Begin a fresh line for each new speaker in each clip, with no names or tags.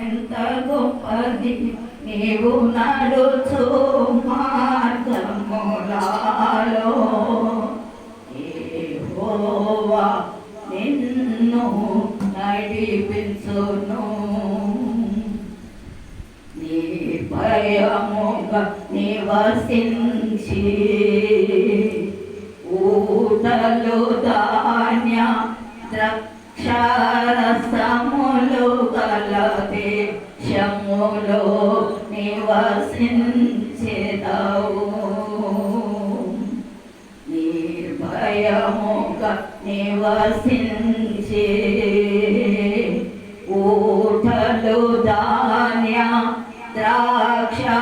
ఎంత గొప్పది నీవు నడుచు మార్గములలో యెహోవా నిన్ను నడిపించును నీ భయముగా నివసించి ఊటలు ధాన్య ద్రాక్షారసములు గల దేశములో నివసించెదవు నిర్భయముగా నివసించి ఊటలు ధాన్య ద్రాక్షారసములు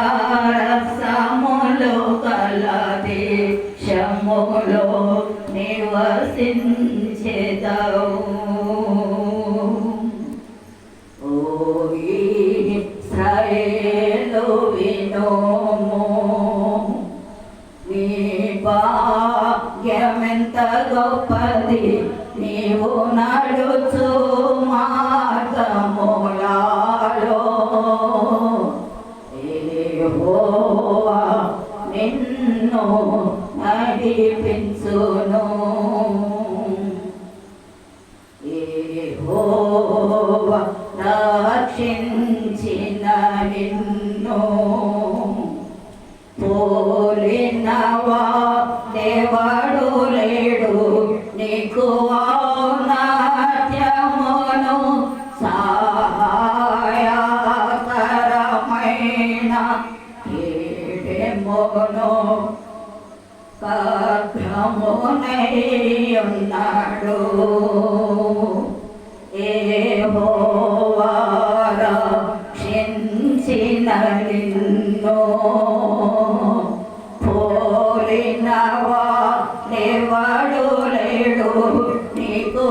గల దేశములో నివసించెదవు ఓ ఇశ్రాయేలు వినుము నీ భాగ్యమెంత గొప్పది నీవు నడుచు మార్గములలో యెహోవా నిన్ను నడిపించును యెహోవా రక్షించిన నిన్ను పోలినవా దేవడు లేడు నీకు ఔన్నత్యమును సహాయకరమైన కీడెమును ఖడ్గమునై ఉన్నాడు యెహోవా రక్షించిన నిన్ను పోలినవా దేవడు లేడు నీకు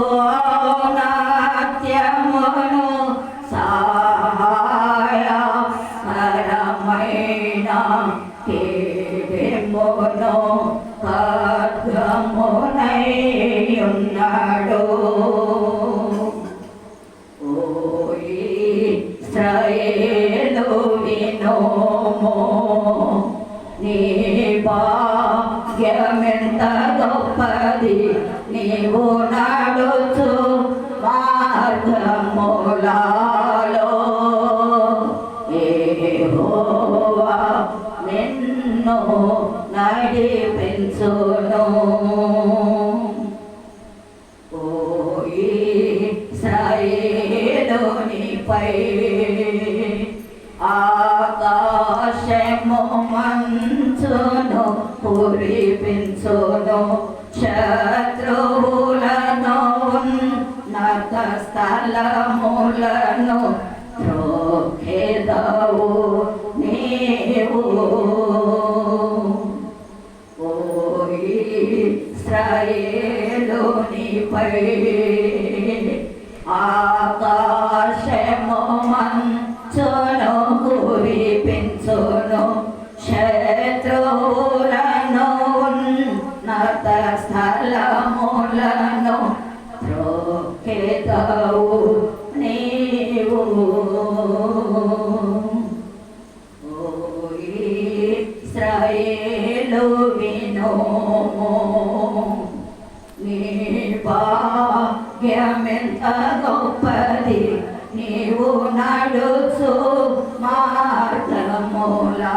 ఔన్నత్యమును సహాయకరమైన కీడెమును ఖడ్గమునై ఉన్నాడు ఓ ఇశ్రాయేలు వినుము నీ భాగ్యమెంత గొప్పది నీవు నడుచు మార్గములలో యెహోవా నిన్ను నడిపించును ఓ ఇశ్రాయేలునిపై ఆకాశము మంచును కురిపించును శత్రువులను ఉన్నత స్థలములను త్రోకెదవు నీవు ఓ ఇశ్రాయేలునిపై ఆకాశము మంచును కురిపించును శత్రువులను ఉన్నత స్థలములను త్రోకెదవు నీవు ఓ ఇశ్రాయేలు వినుము నీ భాగ్యమెంత గొప్పది నీవు నడుచు మార్గములలో